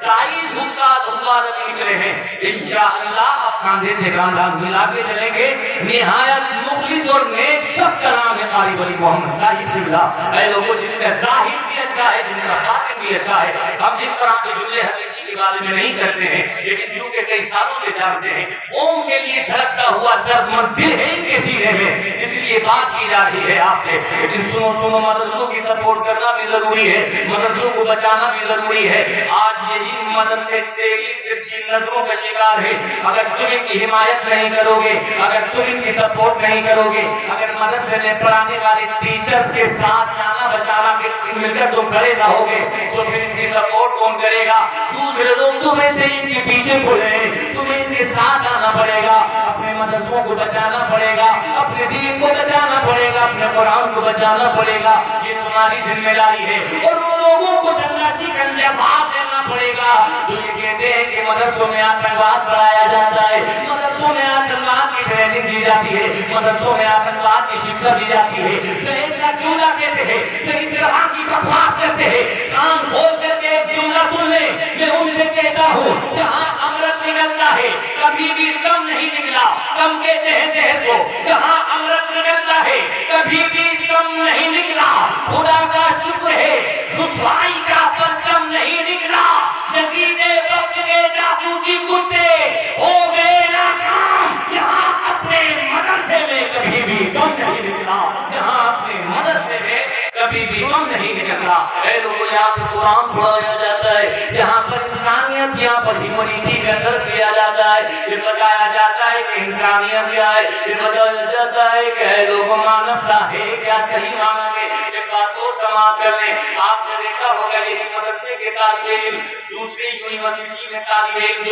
27 اموات ابھی نکلے ہیں، انشاءاللہ آپ کاندھے سے کاندھا ملا کے چلیں گے۔ نہایت مخلص اور نیک شخص کا نام ہے قاری ولی محمد صاحب قبلہ۔ اے لوگوں جن کا ظاہر بھی اچھا ہے، جن کا باطن بھی اچھا ہے، ہم اس طرح کے جملے حدیثی کے بارے میں نہیں کرتے ہیں، لیکن چونکہ کئی سالوں سے جانتے ہیں قوم کے لیے دھڑکتا ہوا درد مند دل ہے ان کے سینے میں، اس لیے بات کی جا رہی ہے آپ سے۔ لیکن سنو مدرسوں کی سپورٹ کرنا بھی ضروری ہے، مدرسوں کو بچانا بھی ضروری ہے۔ آج یہی مدرسے تیری ترچھی نظروں کا شکار ہے۔ اگر تم ان کی حمایت نہیں کرو گے، اگر تم ان کی سپورٹ نہیں کرو گے، اگر مدرسے میں پڑھانے والے ٹیچرز کے ساتھ شانہ بشانہ مل کر تم کھڑے نہ ہوگے تو پھر ان کی سپورٹ کون کرے گا؟ دوسرے لوگ تمہیں سے ان کے پیچھے پڑے، تمہیں ان کے ساتھ آنا پڑے گا، اپنے مدرسوں کو بچانا پڑے گا، اپنے دین کو بچانا پڑے گا، اپنے قرآن کو بچانا پڑے گا۔ یہ تمہاری ذمہ داری ہے، اور ان لوگوں کو ڈنڈا شکنجہ جواب دینا پڑے گا جو یہ کہتے ہیں کہ مدرسوں میں آتنکواد پڑھایا جاتا ہے، مدرسوں میں آتنکواد کی ٹریننگ دی جاتی ہے، مدرسوں میں آتنکواد کی شکشا دی جاتی ہے۔ جو ایسا جملہ کہتے ہیں، جو اس طرح کی بکواس کرتے ہیں، کان کھول کر کے ایک جملہ سن لیں، میں ان سے کہتا ہوں جہاں امرت نکلتا ہے کبھی بھی سم نہیں نکلا، سم کہتے ہیں زہر کو، جہاں امرت نکلتا ہے کبھی بھی سم نہیں نکلا۔ خدا کا شکر ہے رسوائی کا پرچم نہیں نکلا، یزید وقت کے جاسوسی کتے ہو گئے ناکام۔ یہاں اپنے مدرسے میں کبھی بھی بم نہیں نکلا، یہاں اپنے مدرسے میں کبھی بھی بم نہیں نکلتا۔ اے لوگوں یہاں پر قرآن پڑھایا جاتا ہے، یہاں پر انسانیت، یہاں پر ہیومنٹی کا درس دیا جاتا ہے، یہ بتایا جاتا ہے کہ انسانیت کیا ہے، یہ بتایا جاتا ہے کہ اے لوگوں مانوتا ہے کیا، صحیح معنی میں ایک بات کو سماعت کر لیں۔ آپ نے دیکھا ہوگا یہی مدرسے کے طالب علم دوسری یونیورسٹی میں طالب علم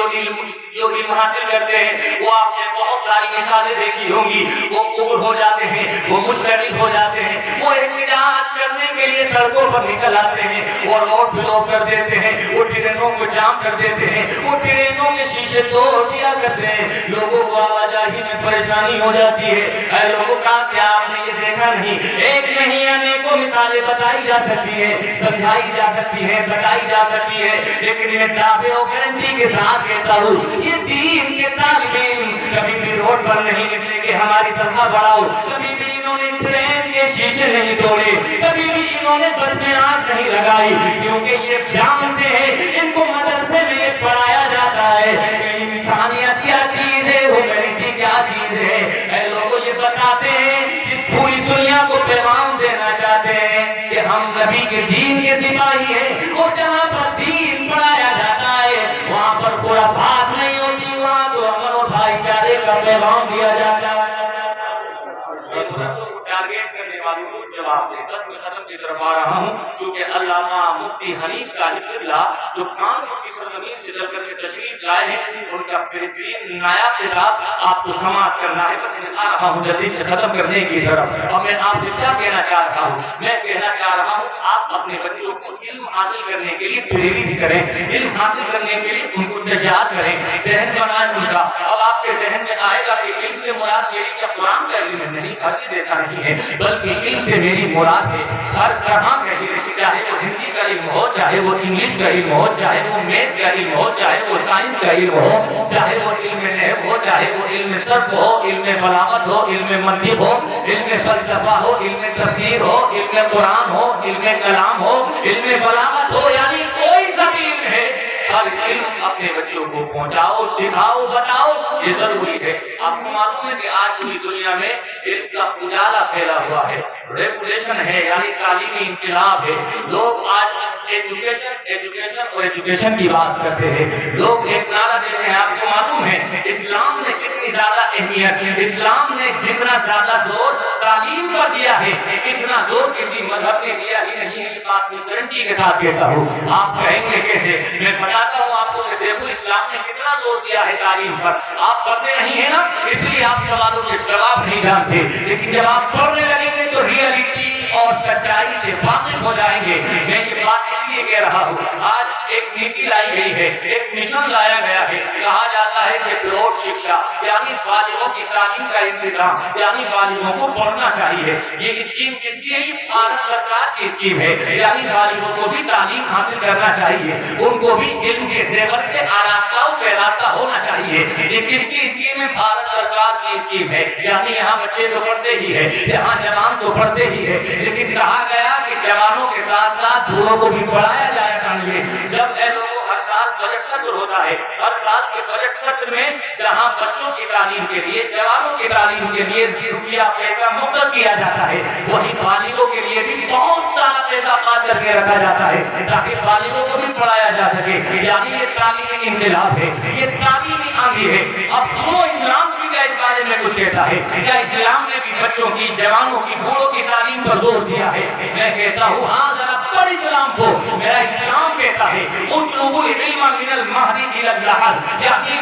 جو علم حاصل کرتے ہیں، وہ آپ نے بہت ساری مثالیں دیکھی ہوں گی، وہ عبور ہو جاتے ہیں، وہ مستقل ہو جاتے ہیں، وہ احتجاج کرنے کے لیے سڑکوں پر نکل آتے ہیں، وہ روڈ بلاک کر دیتے ہیں، وہ ٹرینوں کو جام کر دیتے ہیں، وہ ٹرینوں کے شیشے توڑ دیا کرتے ہیں، لوگوں کو آواجاہی میں پریشانی ہو جاتی ہے۔ اے لوگوں کا کیا آپ نے یہ دیکھا نہیں؟ ایک نہیں انیکوں مثالیں بتائی جا سکتی ہیں، سمجھائی جا سکتی ہے، بتائی جا سکتی ہے، لیکن میں دعوے و گارنٹی کے ساتھ کہتا ہوں یہ دین کے طالب علم کبھی بھی روڈ پر نہیں نکلے کہ ہماری تنخواہ بڑھاؤ، کبھی بھی انہوں نے ٹرین کے شیشے نہیں توڑے، کبھی بھی انہوں نے بس میں آگ نہیں لگائی، کیونکہ یہ جانتے ہیں ان کو مدرسے میں یہ پڑھایا جاتا ہے کہ انسانیت کیا چیز ہے، ہیومینٹی کیا چیز ہے۔ اے لوگوں یہ بتاتے ہیں کہ پوری دنیا کو پیغام دینا چاہتے ہیں کہ ہم نبی کے دین کے سپاہی ہیں، اور جہاں پر دین پڑھایا جاتا ہے وہاں پر خرافات نہیں ہوتی، وہاں تو امن اور بھائی چارے کا پیغام دیا جاتا ہے۔ ٹارگیٹ کرنے والوں کو جواب دے۔ بس میں ختم کی طرف آ رہا ہوں، چونکہ علامہ مفتی حنیف صاحب قبلہ جو کانپور کی سرزمین سے چل کر کے تشریف لائے ہیں، ان کا بہترین نایاب کتاب آپ کو سماعت کرنا ہے۔ بس میں آ رہا ہوں جلدی سے ختم کرنے کی طرف، اور میں آپ سے کیا کہنا چاہ رہا ہوں؟ میں کہنا چاہ رہا ہوں آپ اپنے بچوں کو علم حاصل کرنے کے لیے پریرت کریں، علم حاصل کرنے کے لیے ان کو تیار کریں، ذہن بنائیں ان کا۔ اب آپ کے ذہن میں آئے گا کہ علم سے مراد میری کیا قرآن کا علم ہے؟ نہیں، ہرگز ایسا نہیں ہے، بلکہ علم سے میری مراد ہے ہر طرح کا علم، چاہے وہ ہندی کا علم ہو، چاہے وہ انگلش کا علم ہو، چاہے وہ میتھ کا علم ہو، چاہے وہ سائنس کا علم ہو، چاہے وہ علم نحو ہو، چاہے وہ علم صرف ہو، علم بلاغت ہو، علم منطق ہو، علم فلسفہ ہو، علم تفسیر ہو، علم قرآن ہو، علم کلام ہو، علم بلاغت ہو، یعنی کوئی سا بھی علم ہے، ہر علم اپنے بچوں کو پہنچاؤ، سکھاؤ، بتاؤ، یہ ضروری ہے۔ آپ کو معلوم ہے کہ آج پوری دنیا میں علم کا اجالا پھیلا ہوا ہے، ریگولیشن ہے، یعنی تعلیمی انقلاب ہے۔ لوگ آج ایجوکیشن کی بات کرتے ہیں، لوگ ایک نعرہ دیتے ہیں۔ آپ کو معلوم ہے اسلام نے جتنی زیادہ اہمیت، اسلام نے جتنا زیادہ زور تعلیم پر دیا ہے، اتنا زور کسی مذہب نے دیا ہی نہیں ہے، یہ بات میں گارنٹی کے ساتھ کہتا ہوں۔ آپ کہیں گے کیسے؟ میں بتاتا ہوں آپ کو کہ دیکھو اسلام نے کتنا زور زور دیا ہے تعلیم پر. آپ پڑھتے نہیں ہیں نا, اس لیے آپ سوالوں کے جواب نہیں جانتے, لیکن جب آپ پڑھنے لگیں گے تو ریئلٹی اور سچائی سے واقف ہو جائیں گے. میں یہ بات اس لیے کہہ رہا ہوں, آج ایک نیتی لائی گئی ہے, ایک مشن لایا گیا ہے. کہا جاتا ہے کہ پلاٹ شکشا یعنی بالغوں کی تعلیم کا انتظام, یعنی بالغوں کو پڑھنا چاہیے. یہ اسکیم کس کی ہے؟ بھارت سرکار کی اسکیم ہے. یعنی بالغوں کو بھی تعلیم حاصل کرنا چاہیے, ان کو بھی علم کے زیور سے آراستہ و پیراستہ ہونا چاہیے. یہ کس کی اسکیم ہے؟ بھارت سرکار کی اسکیم ہے. یعنی یہاں بچے تو پڑھتے ہی ہے, یہاں جوان تو پڑھتے ہی ہے, لیکن کہا گیا کہ جوانوں کے ساتھ ساتھ بوڑھوں کو بھی پڑھایا جائے گا. جب اے لوگوں ہر سال بجٹ سطر ہوتا ہے, ہر سال کے بجٹ سطر میں جہاں بچوں کی تعلیم کے لیے, جوانوں کی تعلیم کے لیے روپیہ پیسہ مقرر کیا جاتا ہے, وہی بالغوں کے لیے بھی بہت سارا پیسہ خاص کر کے رکھا جاتا ہے تاکہ بالغوں کو بھی پڑھایا جا سکے. یعنی یہ تعلیمی انقلاب ہے, یہ تعلیمی آندھی ہے. اب سنو اسلام بھی کیا اس بارے میں کچھ کہتا ہے؟ کیا اسلام نے بھی بچوں کی, جوانوں کی, بوڑھوں کی تعلیم پر زور دیا ہے؟ میں کہتا ہوں ہاں, ذرا پڑھ اسلام کو. میرا اسلام کہتا ہے اطلبوا العلم من المهد الى اللحد, یعنی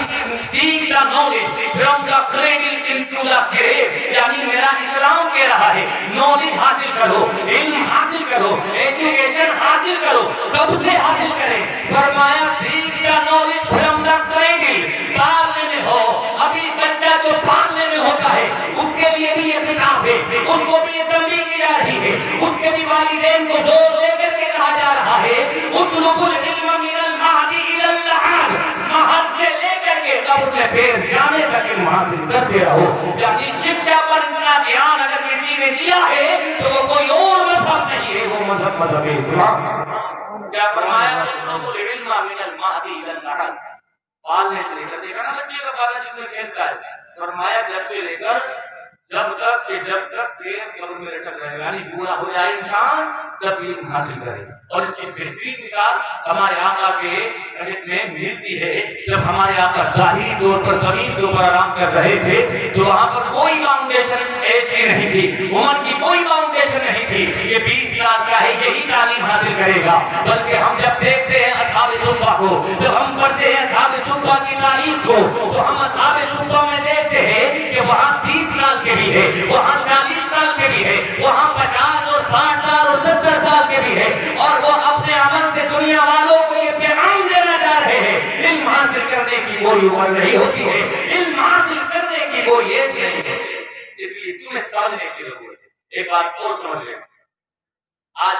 seek the knowledge from the cradle into the grave. یعنی میرا اسلام کہہ رہا ہے نالج حاصل کرو, علم حاصل کرو, ایجوکیشن حاصل کرو. کب سے حاصل کریں؟ فرمایا seek the knowledge from the cradle, پالنے میں ہو. ابھی بچہ جو پالنے میں ہوتا ہے اس کے لیے بھی یہ خطاب ہے, اس کو بھی یہ تنبیہ کی جا رہی ہے, اس کے بھی والدین کو زور دے کر کے کہا جا رہا ہے اطلبوا العلم من المهد الى اللحد, مہد سے لے کر کے قبر میں پیر جانے تک علم حاصل کرتے رہو. یعنی شکشا پر اتنا دھیان اگر کسی نے دیا ہے تو وہ کوئی اور مذہب نہیں ہے, وہ مذہب اسلام. کیا فرمایا؟ اطلبوا العلم من المهد الى اللحد, پالنے سے لے کر, دیکھا نا بچے کا پالنا جس میں کھیلتا ہے, فرمایا جب سے لے کر جب تک پیر قبر میں لٹک رہے, یعنی بوڑھا ہو جائے انسان تب علم حاصل کرے. اور اس کی بہترین مثال ہمارے آقا کے عہد میں ملتی ہے. جب ہمارے آقا ظاہری طور پر زمین کے اوپر آرام کر رہے تھے تو وہاں پر کوئی فاؤنڈیشن ایسی نہیں تھی, عمر کی کوئی فاؤنڈیشن نہیں تھی کہ 20 سال کا ہے یہی تعلیم حاصل کرے گا. بلکہ ہم جب دیکھتے ہیں اصحاب صفہ کو, جب ہم پڑھتے ہیں اصحاب صفہ کی تاریخ کو, تو ہم اصحاب صفہ میں دیکھتے ہیں کہ وہاں 30 سال کے بھی ہے, وہاں 40 سال کے بھی ہے, وہاں 50 اور 60 سال اور 70 سال کے بھی ہے, اور وہ اپنے عمل سے دنیا والوں کو یہ پیغام دینا چاہ رہے ہیں علم حاصل کرنے کی کوئی عمر نہیں ہوتی ہے, علم حاصل کرنے کی کوئی ایج نہیں ہے. اس لیے تمہیں سمجھنے کی ضرورت ہے. ایک بات اور سمجھ لیں, آج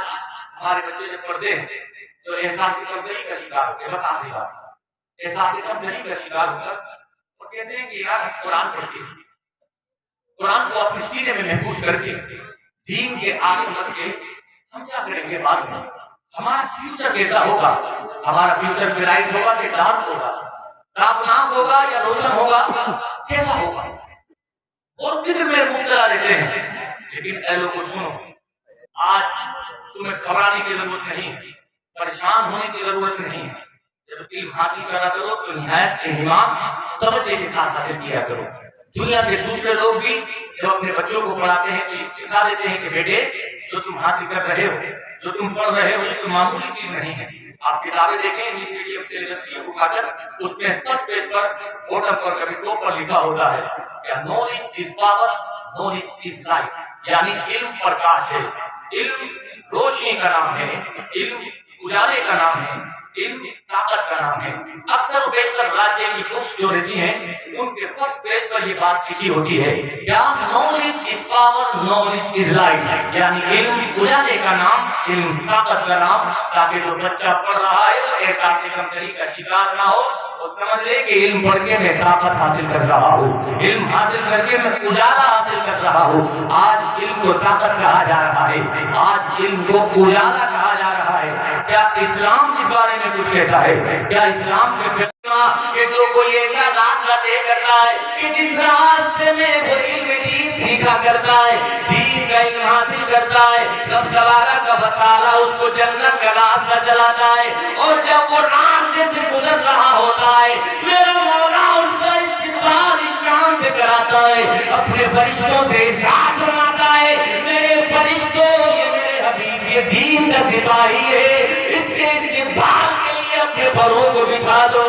ہمارے بچے جب پڑھتے ہیں تو احساس کمتری کا شکار ہوتے ہیں. بس آخری بات, احساس کمتری کا شکار ہو کر وہ کہتے ہیں کہ یار ہم قرآن پڑھتے ہیں, قرآن کو اپنے سینے میں محفوظ کر کے دین کے آگے بڑھ کے ہم کیا کریں گے بعد میں, ہمارا فیوچر کیسا ہوگا, ہمارا فیوچر برائٹ ہوگا کہ ڈارک ہوگا, تابناک ہوگا یا روشن ہوگا, کیسا ہوگا, اور فکر میں مبتلا رہتے ہیں. لیکن اے لوگوں سنو, آج تمہیں گھبرانے کی ضرورت نہیں, پریشان ہونے کی ضرورت نہیں. جب علم حاصل کرا کرو تو نہایت اہتمام توجہ کے ساتھ حاصل کیا کرو. دنیا کے دوسرے لوگ بھی جب اپنے بچوں کو پڑھاتے ہیں تو یہ سکھا دیتے ہیں کہ بیٹے جو تم حاصل کر رہے ہو, جو تم پڑھ رہے ہو, یہ تو معمولی چیز نہیں ہے. آپ کتابیں دیکھیں انگلش میڈیم سلیبس کی اٹھا کر, اس میں فرسٹ پیج پر بوٹم پر کبھی ٹاپ پر لکھا ہوتا ہے کہ knowledge is power, knowledge is light, یعنی علم پرکاش ہے, علم روشنی کا نام ہے, علم اجالے کا نام ہے, علم طاقت کا نام ہے. اکثر و بیشتر راجے کی بکس جو رہتی ہیں ان کے فرسٹ پیج پر یہ بات لکھی ہوتی ہے کیا knowledge is power, knowledge is light, یعنی علم اجالے کا نام, علم طاقت کا نام, تاکہ جو بچہ پڑھ رہا ہے وہ احساس کمتری کا شکار نہ ہو, وہ سمجھ لے کہ علم پڑھ کے میں طاقت حاصل کر رہا ہوں, علم حاصل کر کے میں اجالا حاصل کر رہا ہوں. آج علم کو طاقت کہا جا رہا ہے, آج علم کو اجالا کہا جا رہا ہے. کیا اسلام اس بارے میں کچھ کہتا ہے؟ کیا اسلام کے کہ جو کوئی ایسا راستہ طے کرتا ہے کہ جس راستے میں وہ علم دین سیکھا کرتا ہے, دین کا علم حاصل کرتا ہے, رب تبارک و تعالیٰ اس کو جنت کا راستہ چلاتا ہے, اور جب وہ راستے سے گزر رہا ہوتا ہے میرا مولا اس کا استقبال اس شان سے کراتا ہے, اپنے فرشتوں سے ارشاد فرماتا ہے میرے فرشتوں یہ میرے حبیب یہ دین کا سپاہی ہے, اس کے استقبال کے لیے اپنے پروں کو بچھا دو.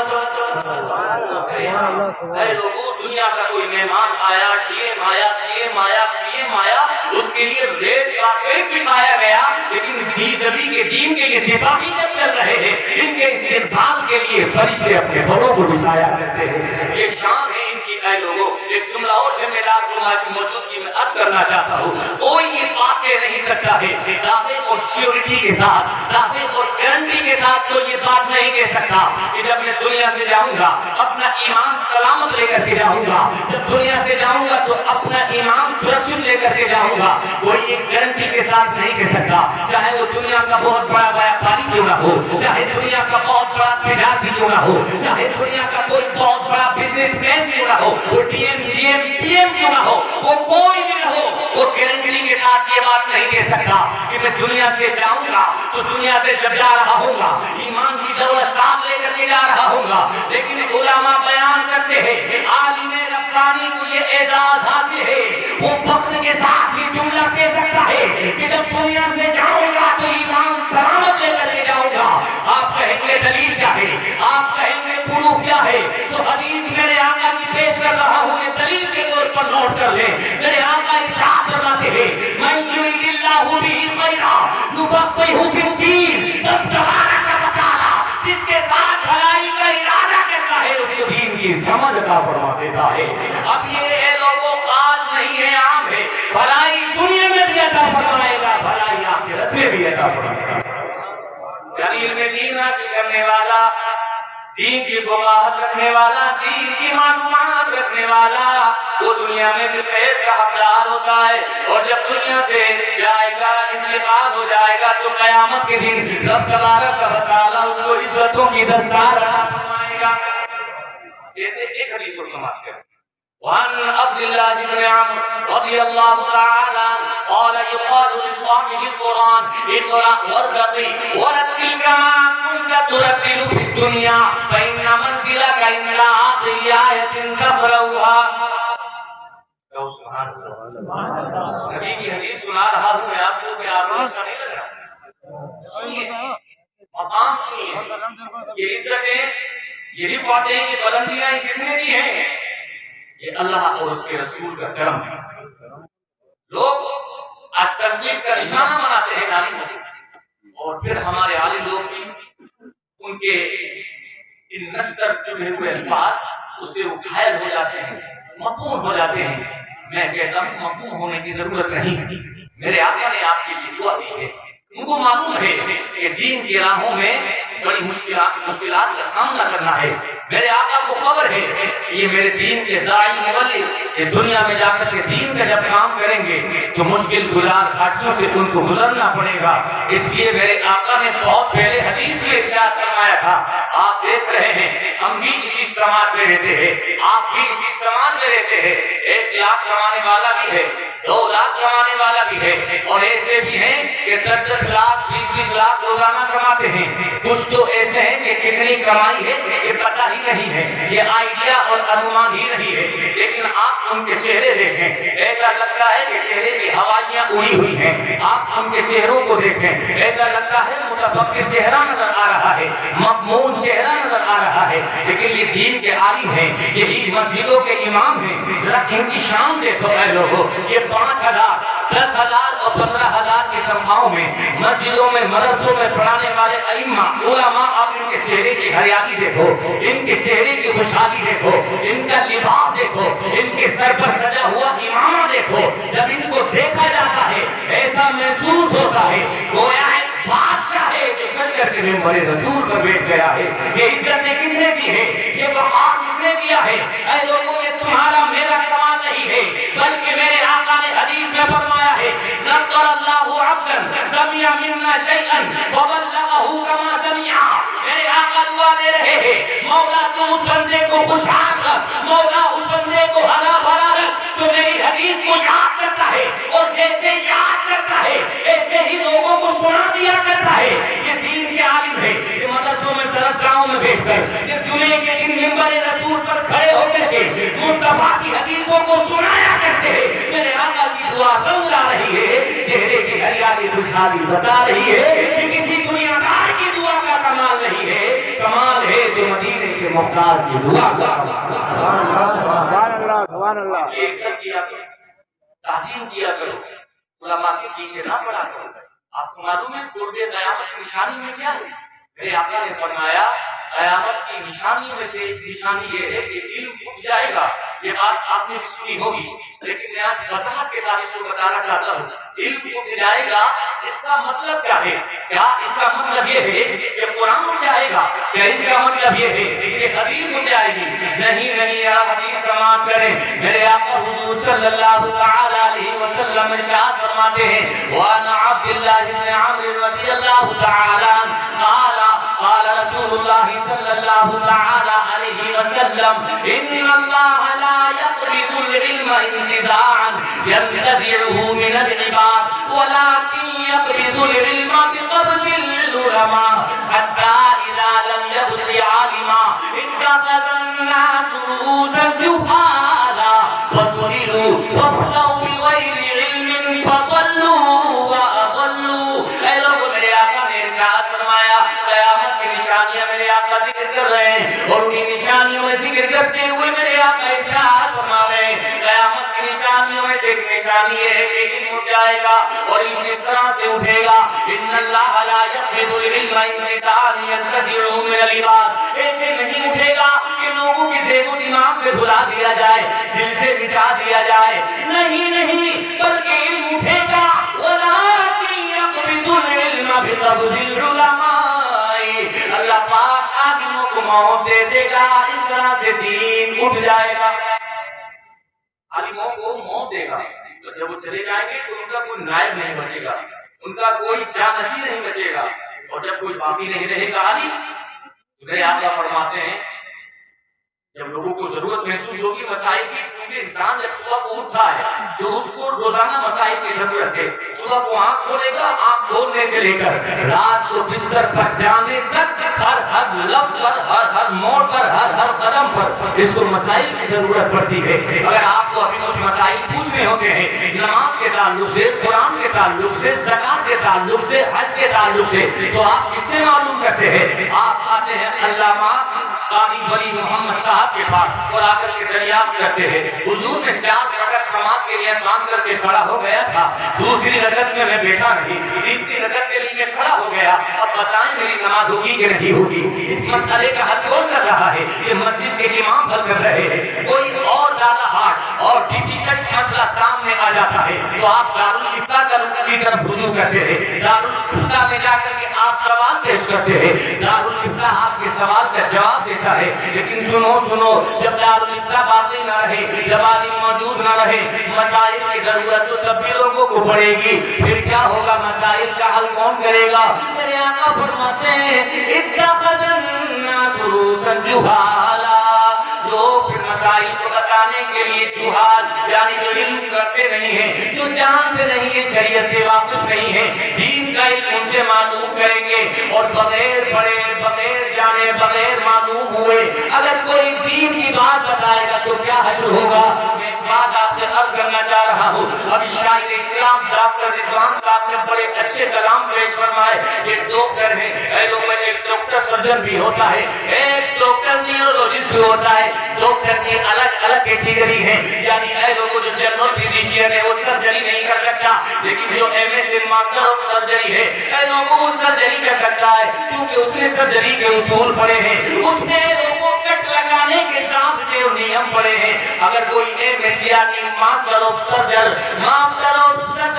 اے لوگوں دنیا کا کوئی مہمان آیا ڈیم آیا CM آیا PM آیا اس کے لیے ریڈ کارپیٹ بچھایا گیا لیکن DW کے ٹیم کے یہ سپاہی جب چل رہے ہیں ان کے استقبال کے لیے فرشتے اپنے بڑوں کو بچھایا کرتے ہیں یہ شان ہے ان کی اے لوگوں ایک جملہ اور ذمہ دار کی موجودگی میں عرض کرنا چاہتا ہوں کوئی یہ بات کہہ نہیں سکتا ہے دعوے اور شیورٹی کے ساتھ دعوے اور گارنٹی کے ساتھ تو یہ بات نہیں کہہ سکتا کہ جب میں دنیا سے جاؤں گا اپنا ایمان سلامت لے کر کے جاؤں گا جب دنیا سے جاؤں گا تو اپنا ایمان سرکشت لے کر کے جاؤں گا کوئی ایک گارنٹی کے ساتھ نہیں کہہ سکتا چاہے وہ دنیا کا بہت بڑا ویاپاری کیوں نہ ہو چاہے دنیا کا بہت بڑا تجارتی کیوں نہ ہو چاہے دنیا کا کوئی بہت بڑا بزنس مین کیوں نہ ہو وہ DM CM PM کیوں نہ ہو وہ کوئی بھی نہ ہو وہ گارنٹی کے ساتھ یہ بات نہیں کہہ سکتا کہ میں دنیا سے جاؤں گا تو دنیا سے جب جا رہا ہوں گا ایمان کی دولت ساتھ لے کر کے جا رہا ہوں گا لیکن علماء بیان کرتے ہیں عالم ربانی کو یہ اعزاز حاصل ہے وہ فخر کے ساتھ یہ جملہ کہہ سکتا ہے کہ جب دنیا سے جاؤں گا تو ایمان سلامت لے کر کے جاؤں گا آپ کہیں گے دلیل کیا ہے آپ کہیں گے پروف کیا ہے تو حدیث میرے آقا کی پیش کر رہا ہوں یہ دلیل کے طور پر نوٹ کر لیں میرے آقا ارشاد فرماتے ہیں من یرید اللہ بہ خیرا یفقہہ فی الدین تبارک و تعالی جس کے ساتھ بھلائی کا ارادہ کرتا ہے اس کو دین کی سمجھ عطا فرما دیتا ہے اب یہ لوگوں خاص نہیں ہے عام ہے بھلائی دنیا میں بھی عطا فرمائے گا بھلائی آخرت میں بھی عطا فرمائے گا یعنی علم دین حاصل کرنے والا دین کی فقاہت رکھنے والا دین کی معلومات رکھنے والا وہ دنیا میں بھی خیر کا حقدار ہوتا ہے اور جب دنیا سے جائے گا انتقال ہو جائے گا تو قیامت کے دن رب تبارک و تعالی اس کو عزتوں کی دستار عطا فرمائے گا جیسے ایک حدیث اور سماعت کریں وعن عبد الله بن عمرو رضي الله تعالى قال يقال لصاحب القرآن اقرأ وارتقي ورتل كما كنت ترتل في الدنيا فإن منزلك عند آخر آية تقرأها سبحان اللہ نبی کی حدیث سنا رہا ہوں میں آپ کو کہ آپ کو اچھا نہیں لگ رہا سنیے مقام سنیے یہ عزتیں یہ رفعتیں یہ بلندیاں کس نے دی ہیں یہ اللہ اور اس کے رسول کا کرم ہے لوگ آج تنقید کا نشانہ بناتے ہیں ناری کو اور پھر ہمارے عالم لوگ بھی ان کے ان نستر چبھے ہوئے الفاظ اس سے وہ گھائل ہو جاتے ہیں مقبول ہو جاتے ہیں میں کہتا ہوں مقبول ہونے کی ضرورت نہیں میرے آقا نے آپ کے لیے دعا دی ہے ان کو معلوم ہے کہ دین کی راہوں میں بڑی مشکلات کا سامنا کرنا ہے میرے آقا کو خبر ہے یہ میرے دین کے داعی مبلغ یہ دنیا میں جا کر کے دین کا جب کام کریں گے تو مشکل گزار گھاٹیوں سے ان کو گزرنا پڑے گا اس لیے میرے آقا نے بہت پہلے حدیث میں ارشاد فرمایا تھا آپ دیکھ رہے ہیں ہم بھی اسی سماج میں رہتے ہیں آپ بھی اسی سماج میں رہتے ہیں 1 لاکھ کمانے والا بھی ہے 2 لاکھ کمانے والا بھی ہے اور ایسے بھی ہیں کہ 10 لاکھ 20 لاکھ روزانہ کماتے ہیں کچھ تو ایسے ہیں کہ کتنی کمائی ہے یہ پتہ ہی نہیں ہے یہ آئیڈیا اور انومان ہی نہیں ہے لیکن آپ ان کے چہرے دیکھیں ایسا لگتا ہے کہ چہرے کی ہوائیاں اڑی ہوئی ہیں آپ ان کے چہروں کو دیکھیں ایسا لگتا ہے متفکر چہرہ نظر آ رہا ہے مضمون چہرہ نظر آ رہا ہے لیکن یہ دین کے عالم ہیں یہی مسجدوں کے امام ہیں ذرا ان کی شان دیکھو اے لوگوں یہ 5,000 10,000 اور 15,000 کی تنخواہوں میں مسجدوں میں مدرسوں میں پڑھانے والے ائمہ علماء آپ ان کے چہرے کی ہریالی دیکھو ان کے چہرے کی خوشحالی دیکھو ان کا لباس دیکھو ان کے سر پر سجا ہوا امامہ دیکھو جب ان کو دیکھا جاتا ہے ایسا محسوس ہوتا ہے گویا ہے بادشاہ ہے جو سج کر کے ممبر رسول پر بیٹھ گیا ہے یہ عزتیں کس نے دی ہے یہ وقار کس نے دیا ہے اے لوگوں یہ تمہارا میرا کمال نہیں ہے بلکہ میرے آقا نے حدیث میں فرمایا ہے نقر اللہ عبدا سمع منا شیئا وبلغه كما سمع میرے آقا دعا دے رہے ہیں مولا تو اس بندے کو خوشحال رکھ مولا اس بندے کو ہرا بھرا رکھ جو میری حدیث کو یاد کرتا ہے اور جیسے یاد کرتا ہے ایسے ہی لوگوں کو سنا دیا کرتا ہے یہ دین کے عالم ہے یہ مدرسوں میں درسگاہوں میں بیٹھ کر یہ جمعے کے دن ممبر رسول پر کھڑے ہو کر کے مصطفیٰ کی حدیثوں کو سنایا کرتے ہیں میرے آقا کی دعا دم لا رہی ہے چہرے کی ہریالی خوشحالی بتا رہی ہے کہ کسی دنیا دار کی دعا کا کمال نہیں ہے کمال ہے کہ مدینے کے مختار کی دعا سبحان اللہ سبحان اللہ. اس لیے عزت کیا کرو، تعظیم کیا کرو، علماء کے پیچھے نہ پڑا کرو. آپ کو معلوم ہے قرب قیامت کی نشانی میں کیا ہے؟ میرے آقا نے فرمایا قیامت کی نشانیوں میں سے ایک نشانی یہ ہے کہ علم اٹھ جائے گا. یہ بات آپ نے بھی سنی ہوگی لیکن میں آج وضاحت کے ساتھ اس کو بتانا چاہتا ہوں. علم اٹھ جائے گا اس کا مطلب کیا ہے؟ کیا اس کا مطلب یہ ہے کہ قرآن اٹھ جائے گا؟ کیا اس کا مطلب یہ ہے کہ حدیث اٹھ جائے گی؟ نہیں آپ حدیث سماعت کریں. میرے آقا حضور صلی اللہ تعالی علیہ وسلم ارشاد فرماتے ہیں وَأَنَا عَبْدِ اللَّهِ بْنِ عَمْرٍ رضی اللہ تعالی عنہ قال رسول اللہ صلی اللہ تعالی علیہ وسلم ان اللہ لا يقبض العلم انتزاعا ينتزعه من العباد ولكن يقبض العلم بقبض العلماء حتى اذا لم يبق عالما اتخذ الناس رؤوسا جهالا وسئلوا فافتوا بغير علم فضلوا واضلوا. اے لوگ میرے آقا نے ارشاد فرمایا قیامت کی نشانیاں میرے آقا ذکر کر رہے ہیں اور انہی نشانیوں میں ذکر کرتے ہوئے میرے آقا ارشاد فرما رہے ہیں قیامت کی نشانیوں میں سے ایک نشانی یہ ہے کہ علم اٹھ جائے گا. اور علم اس طرح سے اٹھے گا ان اللہ لا يقبض العلم انتزاعا ينتزعه من العباد. ایسے نہیں اٹھے گا کہ لوگوں کے ذہن و دماغ سے بھلا دیا جائے، دل سے مٹا دیا جائے. نہیں بلکہ علم اٹھے گا ولكن يقبض العلم بقبض العلماء. اللہ پاک عالموں کو موت دے دے گا. اس طرح سے دین اٹھ جائے گا. عالموں کو موت دے گا تو جب وہ چلے جائیں گے تو ان کا کوئی نائب نہیں بچے گا، ان کا کوئی جانشین نہیں بچے گا. اور جب کوئی باقی نہیں رہے گا عالم تو میرے آقا فرماتے ہیں جب لوگوں کو ضرورت محسوس ہوگی مسائل کی، کیونکہ انسان جب صبح کو اٹھتا ہے جو اس کو روزانہ مسائل کی ضرورت ہے، صبح کو آنکھ کھولے گا، آنکھ کھولنے سے لے کر رات کو بستر پر جانے تک ہر لب پر ہر موڑ پر ہر قدم پر اس کو مسائل کی ضرورت پڑتی ہے. اگر آپ کو ابھی کچھ مسائل پوچھنے ہوتے ہیں نماز کے تعلق سے، قرآن کے تعلق سے، زکات کے تعلق سے، حج کے تعلق سے، تو آپ کس سے معلوم کرتے ہیں؟ آپ آتے ہیں علامہ قاری ولی محمد صاحب کے پاس اور آ کر کے دریافت کرتے ہیں حضور میں 4 رکعت نماز کے لیے باندھ کر کے کھڑا ہو گیا تھا، دوسری رکعت میں بیٹھا نہیں، تیسری رکعت کے لیے میں کھڑا ہو گیا، اب بتائیں میری نماز ہوگی کہ نہیں ہوگی؟ اس مسئلے کا حل کون کر رہا ہے؟ یہ مسجد کے امام حل کر رہے ہیں. کوئی اور زیادہ ہارڈ اور ڈیفیکلٹ مسئلہ سامنے آ جاتا ہے تو آپ دارالفتہ کی طرف رجوع کرتے ہیں. دارالفتہ میں جا کر کے آپ سوال پیش کرتے ہیں، دارالفتہ آپ کے سوال کا جواب دیتا ہے. لیکن سنو جب دارالفتہ باقی نہ رہے، جب عالم موجود نہ رہے، مسائل کی ضرورت تو تب بھی لوگوں کو پڑے گی. پھر کیا ہوگا؟ مسائل کا حل کون کرے گا؟ میرے آقا فرماتے ہیں اتخذ الناس رؤوسا جهالا. لوگ پھر مسائل کو بتانے کے لیے جہال یعنی جو علم کرتے نہیں ہیں، جو جانتے نہیں ہیں، شریعت سے واقف نہیں ہیں، دین کا علم ان سے معلوم کریں گے اور بغیر پڑھے، بغیر جانے، بغیر معلوم ہوئے اگر کوئی دین کی بات بتائے گا تو کیا حشر ہوگا؟ میں ایک بات آپ سے عرض کرنا چاہ رہا ہوں. ابھی شاعر اسلام ڈاکٹر رضوان صاحب نے بڑے اچھے کلام پیش فرمائے. ایک ڈاکٹر ہے، ایک ڈاکٹر سرجن بھی ہوتا ہے، ایک ڈاکٹر نیورولوجسٹ بھی ہوتا ہے. ڈاکٹر کی الگ الگ کیٹیگری ہے، یعنی اے لوگوں جو جنرل فزیشین ہے وہ سرجری نہیں کر سکتا، لیکن جو M S C master of surgery ہے اے لوگوں وہ سرجری کر سکتا ہے کیونکہ اس نے سرجری کے اصول پڑھے ہیں، اس نے لوگوں کٹ لگانے کے ضابطے اور نیم پڑھے ہیں. اگر کوئی ایم ایس سی یعنی ماسٹر آف سرجن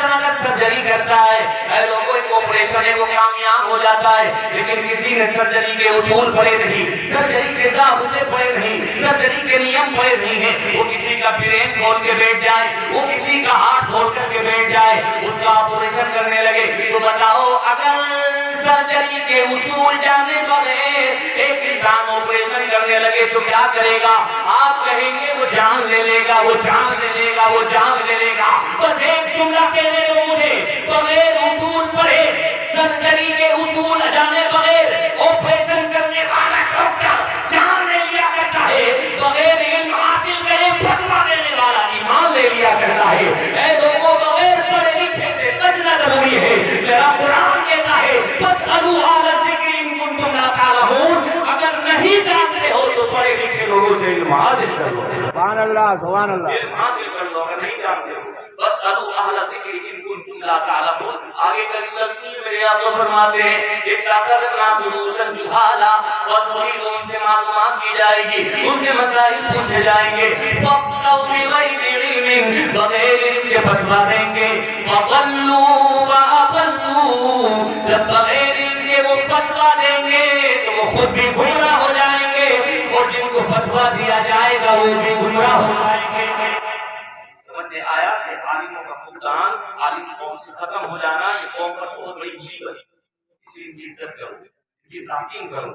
اگر سرجری کرتا ہے اے لوگوں ایک آپریشن ہے وہ کامیاب ہو جاتا ہے، لیکن کسی نے سرجری کے اصول پڑھے نہیں، سرجری کے ضابطے پڑھے نہیں، سرجری کے نیم پڑھے نہیں ہیں، وہ کسی کا برین کھول کے بیٹھ جائے، وہ کسی کا ہارٹ کھول کر کے بیٹھ جائے، اس کا آپریشن کرنے لگے تو بتاؤ اگر سرجری کے اصول جانے بغیر ایک انسان آپریشن کرنے لگے تو کیا کرے گا؟ آپ کہیں گے وہ جان لے لے گا، وہ جان لے لے گا، وہ جان لے لے گا. بس ایک جملہ کہنے دو مجھے، بغیر اصول پڑھے، سرجری کے اصول جانے بغیر آپریشن کرنے والا ڈاکٹر جان لے لیا کرتا ہے، بغیر علم حاصل کرے فتویٰ دینے والا ایمان لے لیا کرتا ہے. اے لوگوں بغیر پڑھے لکھے سے بچنا ضروری ہے. میرا قرآن کہتا ہے بس ادو حالت ذکر ان کنتم لا تعلمون. اگر نہیں علم حاصل کر لو، سبحان اللہ سبحان اللہ علم حاصل کر لو اگر نہیں جانتے ہو۔ بس ارو اہل ذکر ان کنتم لا تعلمون۔ آگے کریم لفظی میرے آقا فرماتے ہیں اتخذنا رؤوسا جہالا، بس وہی ان سے معلومات کی جائے گی، ان سے مسائل پوچھے جائیں گے، فَاقْتَوْا بِغَيْرِ عِلْمٍ، بغیر علم کے فتویٰ دیں گے، وَضَلُّوا وَأَضَلُّوا، جب بغیر علم کے وہ فتویٰ دیں گے تو وہ خود بھی گمراہ ہو جائیں گے اور جن کو فتویٰ دیا جائے گا وہ بھی گمراہ ہو جائیں گے۔ سمجھ میں آیا کہ عالموں کا فقدان، عالم قوم سے ختم ہو جانا، یہ قوم پر بہت بڑی مصیبت ہے۔ اس لیے ان کی عزت کرو، ان کی تعظیم کرو،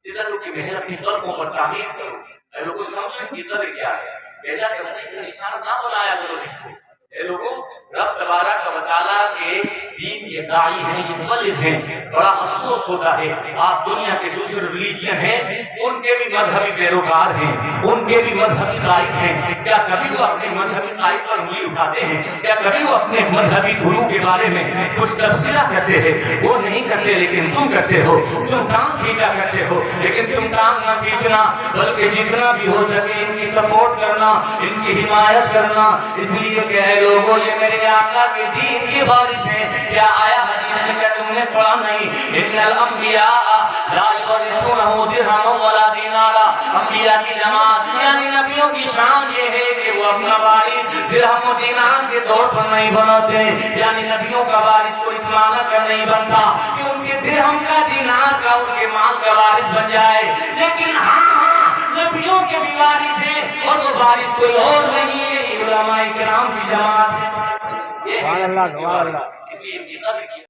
عزتوں کی محنت اپنی قلبوں پر تعمیر کرو۔ اے لوگوں سمجھو ان کی قدر کیا ہے، بھیجا کرنے کا نشان نہ بنایا کرو ان کو۔ اے لوگوں رب تبارک و تعالیٰ کے دین کے داعی ہیں، یہ مبلغ ہیں، بڑا افسوس ہوتا ہے آپ دنیا کے دوسرے ریلیجن ہیں ان کے بھی مذہبی پیروکار ہیں، ان کے بھی مذہبی قائد ہیں، کیا کبھی وہ اپنے مذہبی قائد پر انگلی اٹھاتے ہیں؟ کیا کبھی وہ اپنے مذہبی گرو کے بارے میں کچھ تبصرہ کرتے ہیں؟ وہ نہیں کرتے لیکن تم کرتے ہو، تم ٹانگ کھینچا کرتے ہو، لیکن تم ٹانگ نہ کھینچنا بلکہ جتنا بھی ہو سکے ان کی سپورٹ کرنا، ان کی حمایت کرنا، اس لیے کہ اے لوگوں یہ میرے آقا کے دین کے وارث ہیں۔ کیا آیا حدیث میں، کیا تم نے پڑھا نہیں ان الانبیاء لا یورثونہ درہما ولا دینارا، انبیاء کی جماعت یعنی نبیوں کی شان یہ ہے کہ وہ اپنا وارث درہم و دینار کے طور پر نہیں بناتے، یعنی نبیوں کا وارث کوئی اس معنی کا نہیں بنتا کہ ان کے درہم کا دینار کا ان کے مال کا وارث بن جائے، لیکن ہاں نبیوں کے بھی وارث ہیں اور وہ وارث کوئی اور نہیں ہے، علماء کرام کی جماعت ہے۔ سبحان اللہ سبحان اللہ۔ اس لیے ان کی قدر کی